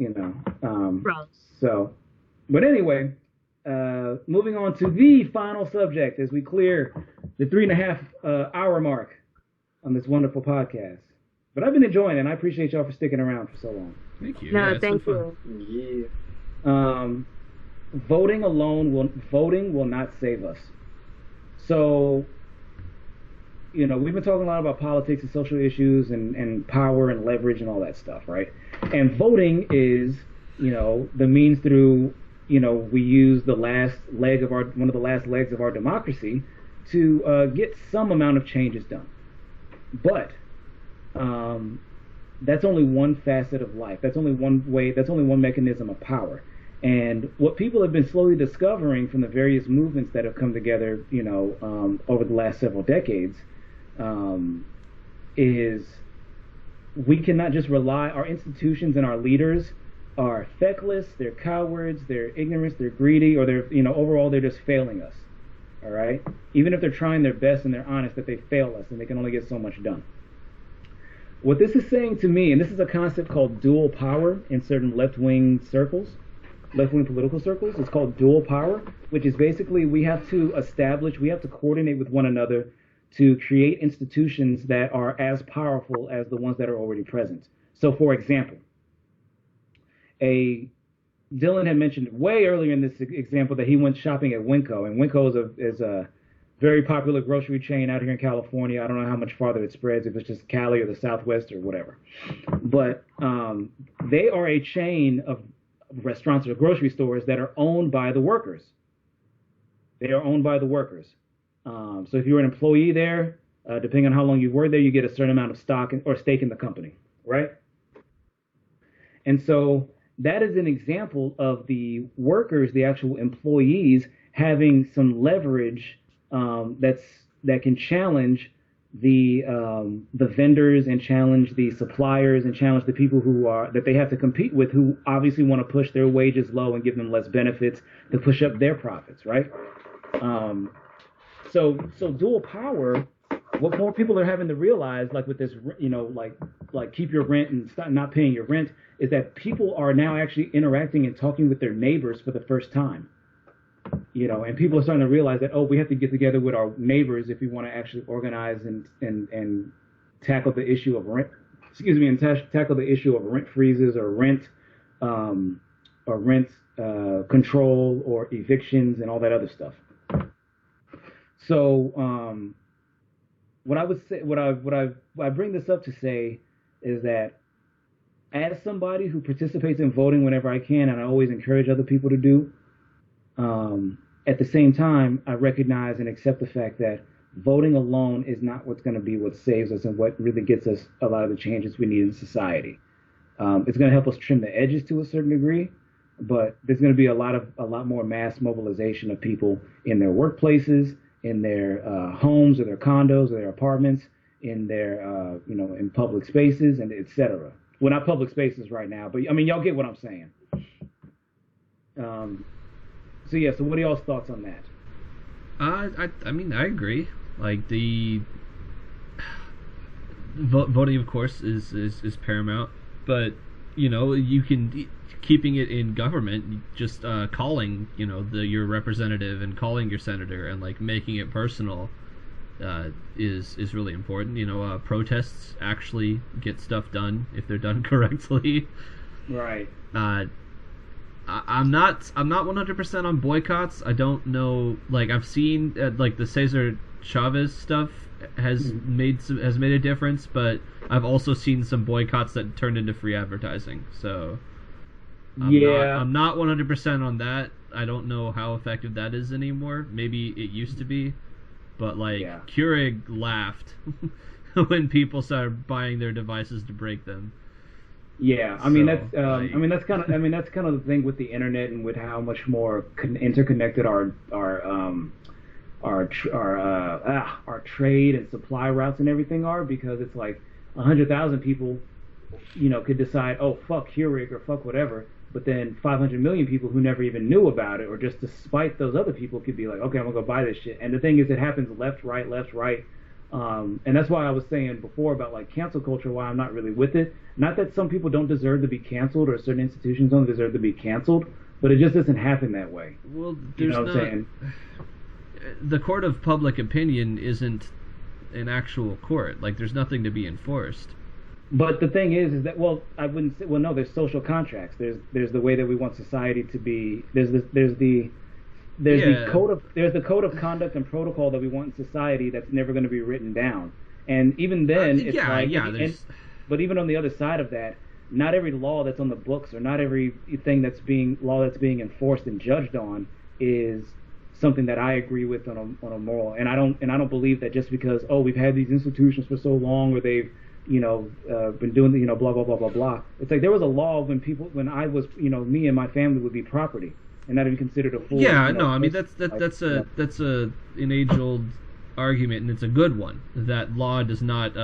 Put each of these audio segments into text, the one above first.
you know. Right. So, but anyway, moving on to the final subject as we clear the 3.5 hour mark on this wonderful podcast. But I've been enjoying it, and I appreciate y'all for sticking around for so long. Thank you. No, Yeah, it's been thank fun. you. Yeah. Voting will not save us. So, we've been talking a lot about politics and social issues and power and leverage and all that stuff, right? And voting is, the means through, we use the last leg of one of the last legs of our democracy to get some amount of changes done. But that's only one facet of life. That's only one way. That's only one mechanism of power. And what people have been slowly discovering from the various movements that have come together, over the last several decades, is we cannot just rely. Our institutions and our leaders are feckless. They're cowards. They're ignorant. They're greedy, or they're, overall they're just failing us. All right. Even if they're trying their best and they're honest, that they fail us and they can only get so much done. What this is saying to me, and this is a concept called dual power in certain left-wing political circles, it's called dual power, which is basically we have to coordinate with one another to create institutions that are as powerful as the ones that are already present. So, for example, Dylan had mentioned way earlier in this example that he went shopping at Winco, and Winco is a very popular grocery chain out here in California. I don't know how much farther it spreads, if it's just Cali or the Southwest or whatever. But they are a chain of restaurants or grocery stores that are owned by the workers. They are owned by the workers. So if you're an employee there, depending on how long you were there, you get a certain amount of stock or stake in the company, right? And so that is an example of the workers, the actual employees, having some leverage that can challenge the vendors and challenge the suppliers and challenge the people that they have to compete with, who obviously want to push their wages low and give them less benefits to push up their profits, right? So dual power, what more people are having to realize, like with this, like keep your rent and stop not paying your rent, is that people are now actually interacting and talking with their neighbors for the first time. And people are starting to realize that, we have to get together with our neighbors if we want to actually organize and tackle the issue of rent. Tackle the issue of rent freezes or rent control or evictions and all that other stuff. So what I bring this up to say is that as somebody who participates in voting whenever I can, and I always encourage other people to do, at the same time, I recognize and accept the fact that voting alone is not what's going to be what saves us and what really gets us a lot of the changes we need in society. It's going to help us trim the edges to a certain degree, but there's going to be a lot more mass mobilization of people in their workplaces, in their homes or their condos or their apartments, in their in public spaces, and etc. Well, not public spaces right now, but I mean, y'all get what I'm saying. So what are y'all's thoughts on that? I mean, I agree. Like the voting, of course, is paramount, but you can keeping it in government, just calling your representative and calling your senator and like making it personal is really important. Protests actually get stuff done if they're done correctly. Right. I'm not 100% on boycotts. I don't know. Like I've seen like the Cesar Chavez stuff has made a difference, but I've also seen some boycotts that turned into free advertising. So I'm not 100% on that. I don't know how effective that is anymore. Maybe it used to be, but like Keurig laughed when people started buying their devices to break them. Yeah, I mean that's kind of the thing with the internet and with how much more interconnected our trade and supply routes and everything are, because it's like 100,000 people, could decide, oh fuck Keurig or fuck whatever, but then 500 million people who never even knew about it, or just to spite those other people, could be like, okay, I'm gonna go buy this shit. And the thing is, it happens left, right, And that's why I was saying before about like cancel culture, why I'm not really with it. Not that some people don't deserve to be canceled or certain institutions don't deserve to be canceled, but it just doesn't happen that way. Well, You there's know what I'm not. saying? The court of public opinion isn't an actual court. Like, there's nothing to be enforced. But the thing is that well, I wouldn't say, well, no, there's social contracts. There's the way that we want society to be. There's the Yeah. code of conduct and protocol that we want in society that's never going to be written down. And even then, it's Yeah, like, yeah. There's. but even on the other side of that, not every law that's on the books or not every thing that's being enforced and judged on is something that I agree with on a moral. And I don't believe that just because we've had these institutions for so long or they've been doing blah blah blah blah blah. It's like there was a law when I was me and my family would be property and not even considered a full. Yeah, no, I mean that's yeah. an age old argument, and it's a good one. That law is not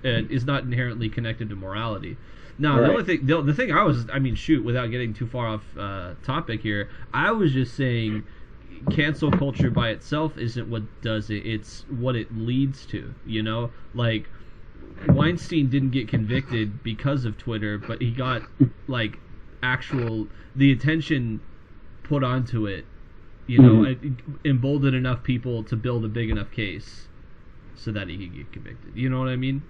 inherently connected to morality. No, Right. the only thing the thing I mean, shoot, without getting too far off topic here, I was just saying cancel culture by itself isn't what does it. It's what it leads to. Like Weinstein didn't get convicted because of Twitter, but he got like the attention put onto it, it emboldened enough people to build a big enough case so that he could get convicted. You know what I mean?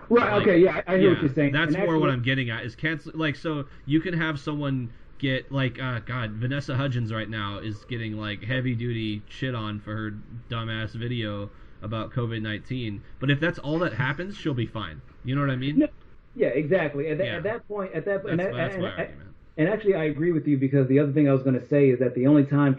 Right. Like, Okay. Yeah, I hear what you're saying. That's And more what actually- I'm getting at is cancel. Like, so you can have someone get like, God, Vanessa Hudgens right now is getting like heavy duty shit on for her dumbass video about COVID-19. But if that's all that happens, she'll be fine. You know what I mean? No, yeah, exactly. At Yeah. that point, that's my argument. And actually, I agree with you because the other thing I was going to say is that the only time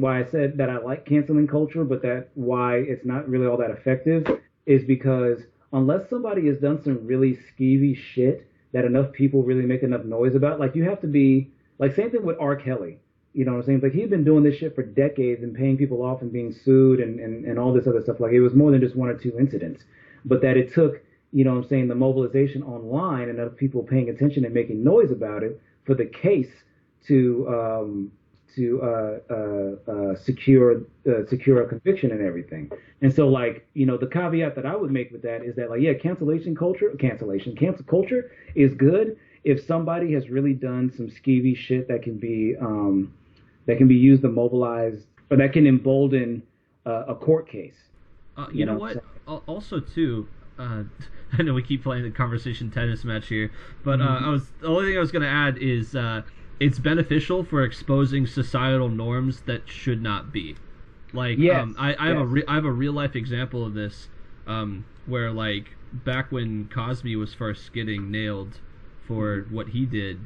why I said that I like canceling culture, but that why it's not really all that effective is because unless somebody has done some really skeevy shit that enough people really make enough noise about, like you have to be, like same thing with R. Kelly. You know what I'm saying? Like he'd been doing this shit for decades and paying people off and being sued and all this other stuff. Like it was more than just one or two incidents, but that it took, what I'm saying, the mobilization online and other people paying attention and making noise about it for the case to secure a conviction and everything. And so like, the caveat that I would make with that is that like, yeah, cancel culture is good if somebody has really done some skeevy shit that can be used to mobilize or that can embolden a court case. You know what? Also, too, I know we keep playing the conversation tennis match here, but the only thing I was going to add is it's beneficial for exposing societal norms that should not be. Like, Yes, I have yes. I have a real life example of this, where like back when Cosby was first getting nailed for what he did,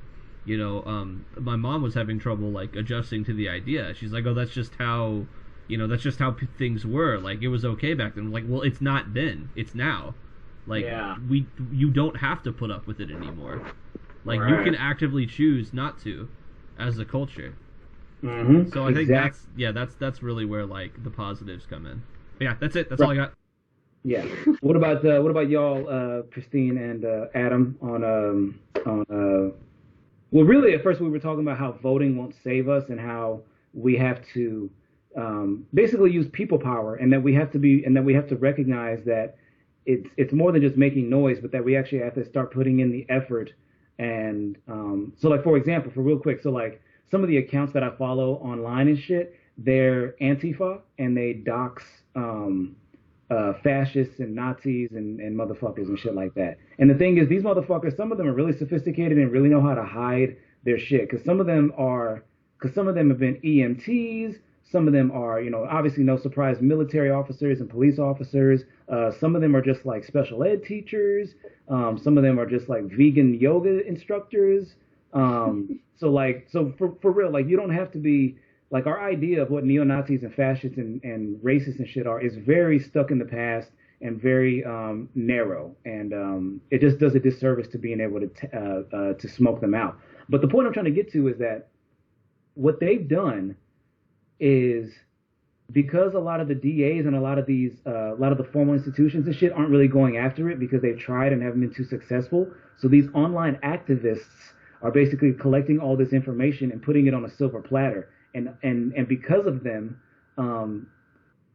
my mom was having trouble like adjusting to the idea. She's like, "Oh, that's just how." Things were. Like it was okay back then. Like, well, it's not then. It's now. Like Yeah. you don't have to put up with it anymore. Like you Right. can actively choose not to, as a culture. Mm-hmm. So I think that's really where like the positives come in. But yeah, that's it. That's all I got. Yeah. What about y'all, Christine and Adam well, really, at first we were talking about how voting won't save us and how we have to basically use people power, and that we have to recognize that it's more than just making noise, but that we actually have to start putting in the effort. And so, like for example, for real quick, so like some of the accounts that I follow online and shit, they're Antifa and they dox fascists and Nazis and motherfuckers and shit like that. And the thing is, these motherfuckers, some of them are really sophisticated and really know how to hide their shit. Because some of them have been EMTs. Some of them are, obviously no surprise, military officers and police officers. Some of them are just like special ed teachers. Some of them are just like vegan yoga instructors. So for real, like you don't have to be like our idea of what neo-Nazis and fascists and racists and shit are is very stuck in the past and very narrow. And it just does a disservice to being able to smoke them out. But the point I'm trying to get to is that what they've done is because a lot of the DAs and a lot of the formal institutions and shit aren't really going after it because they've tried and haven't been too successful. So these online activists are basically collecting all this information and putting it on a silver platter. And because of them,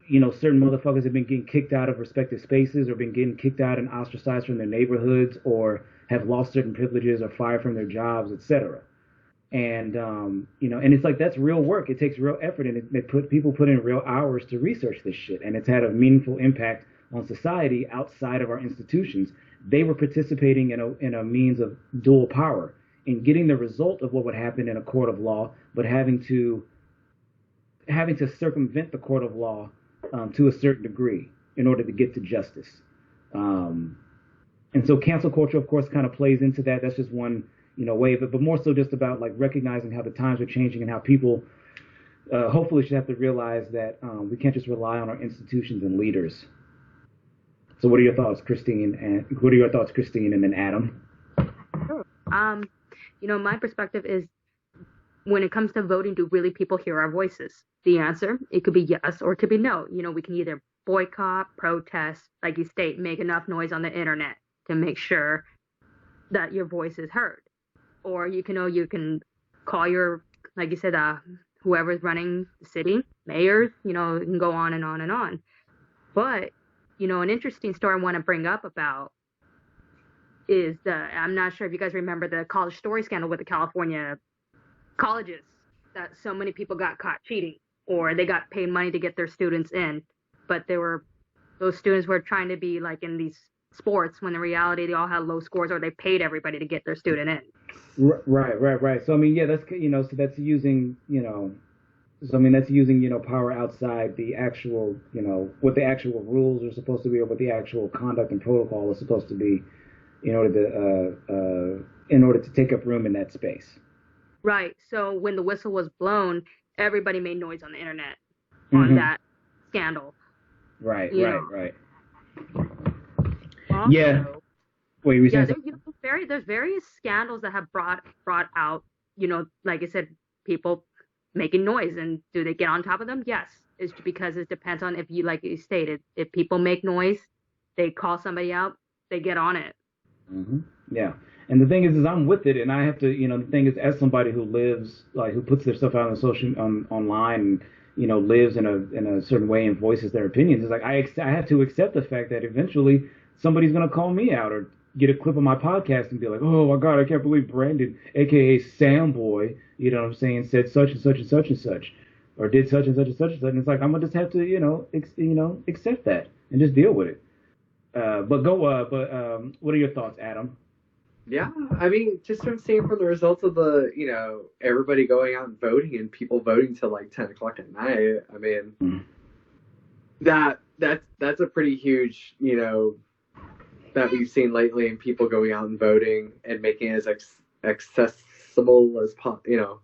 certain motherfuckers have been getting kicked out of respective spaces or been getting kicked out and ostracized from their neighborhoods or have lost certain privileges or fired from their jobs, etc. And and it's like that's real work. It takes real effort, and people put in real hours to research this shit, and it's had a meaningful impact on society outside of our institutions. They were participating in a means of dual power in getting the result of what would happen in a court of law, but having to circumvent the court of law to a certain degree in order to get to justice. And so cancel culture, of course, kind of plays into that. That's just one way of it, but more so just about like recognizing how the times are changing and how people hopefully should have to realize that we can't just rely on our institutions and leaders. So what are your thoughts, Christine? And then Adam? Sure. My perspective is when it comes to voting, do really people hear our voices? The answer, it could be yes or it could be no. We can either boycott, protest, like you state, make enough noise on the internet to make sure that your voice is heard. Or you can call your, like you said, whoever's running the city, mayors, it can go on and on and on. But, an interesting story I want to bring up about is I'm not sure if you guys remember the college story scandal with the California colleges, that so many people got caught cheating or they got paid money to get their students in, but those students were trying to be like in these sports when in reality they all had low scores or they paid everybody to get their student in. Right. So that's that's using that's using power outside the actual what the actual rules are supposed to be or what the actual conduct and protocol is supposed to be in order to take up room in that space. Right. So when the whistle was blown, everybody made noise on the internet on that scandal. Right. Also, yeah. Wait, you were saying there's various scandals that have brought out, like I said, people making noise, and do they get on top of them? Yes. It's because it depends on if you, like you stated, if people make noise, they call somebody out, they get on it. Mm-hmm. Yeah. And the thing is I'm with it, and I have to, the thing is, as somebody who lives, like, who puts their stuff out on online, and lives in a certain way and voices their opinions, it's like I have to accept the fact that eventually somebody's gonna call me out or get a clip of my podcast and be like, oh my God, I can't believe Brandon, aka Samboy, said such and such and such and such, or did such and such and such and such. And it's like I'm gonna just have to, accept that and just deal with it. But what are your thoughts, Adam? Yeah, I mean, just from seeing from the results of the, everybody going out and voting and people voting till like 10 o'clock at night, I mean, that's a pretty huge, that we've seen lately, and people going out and voting and making it as accessible as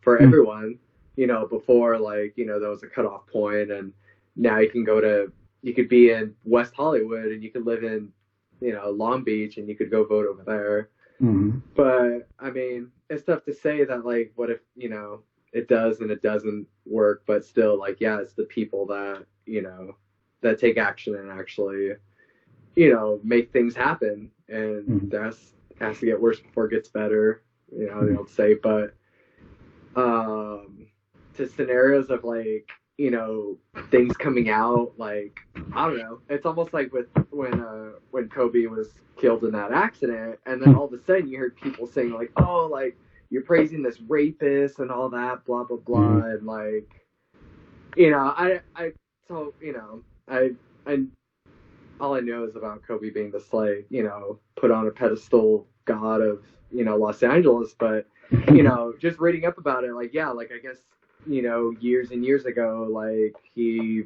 for everyone. Before, like, there was a cutoff point, and now you could be in West Hollywood and you could live in, Long Beach, and you could go vote over there. Mm-hmm. But I mean, it's tough to say that, like, what if it does and it doesn't work, but still, like, yeah, it's the people that that take action and actually make things happen, and that has to get worse before it gets better, they don't say. But to scenarios of, like, things coming out, like, I don't know, it's almost like with when Kobe was killed in that accident, and then all of a sudden you heard people saying, like, oh, like, you're praising this rapist and all that, blah blah blah, and, like, I all I know is about Kobe being this, like, put on a pedestal god of, Los Angeles, but just reading up about it, like, yeah, like, I guess, years and years ago, like, he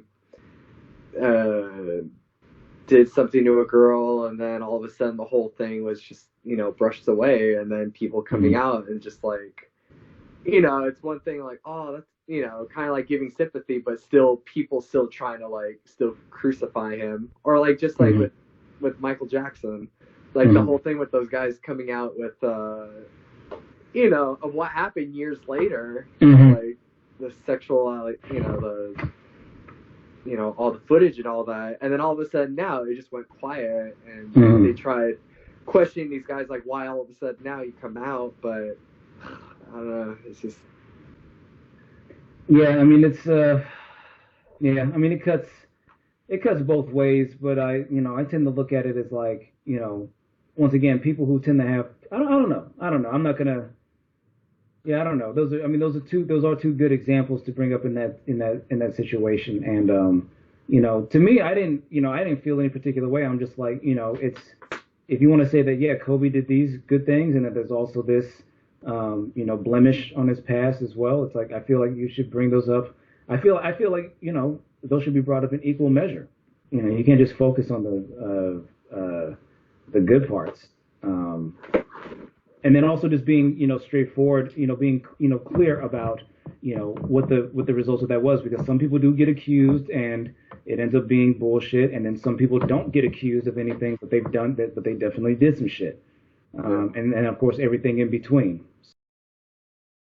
did something to a girl, and then all of a sudden the whole thing was just, brushed away, and then people coming out and just, like, it's one thing, like, oh, that's, kind of like giving sympathy, but still people still trying to, like, still crucify him, or, like, just like with Michael Jackson, like, the whole thing with those guys coming out with of what happened years later, like the sexual, all the footage and all that, and then all of a sudden now it just went quiet, and they tried questioning these guys, like, why all of a sudden now you come out, but I don't know, it's just. Yeah, I mean, it's, it cuts, it cuts both ways, but I tend to look at it as like, once again, people who tend to have, I don't know. I'm not gonna, yeah, I don't know. Those are two good examples to bring up in that situation. And, to me, I didn't feel any particular way. I'm just like, if you want to say that, yeah, Kobe did these good things and that there's also this, blemish on his past as well. It's like, I feel like you should bring those up. I feel like, those should be brought up in equal measure. You can't just focus on the good parts. And then also just being, straightforward, being, clear about, what the results of that was, because some people do get accused and it ends up being bullshit. And then some people don't get accused of anything, but they've done that, but they definitely did some shit. And of course, everything in between.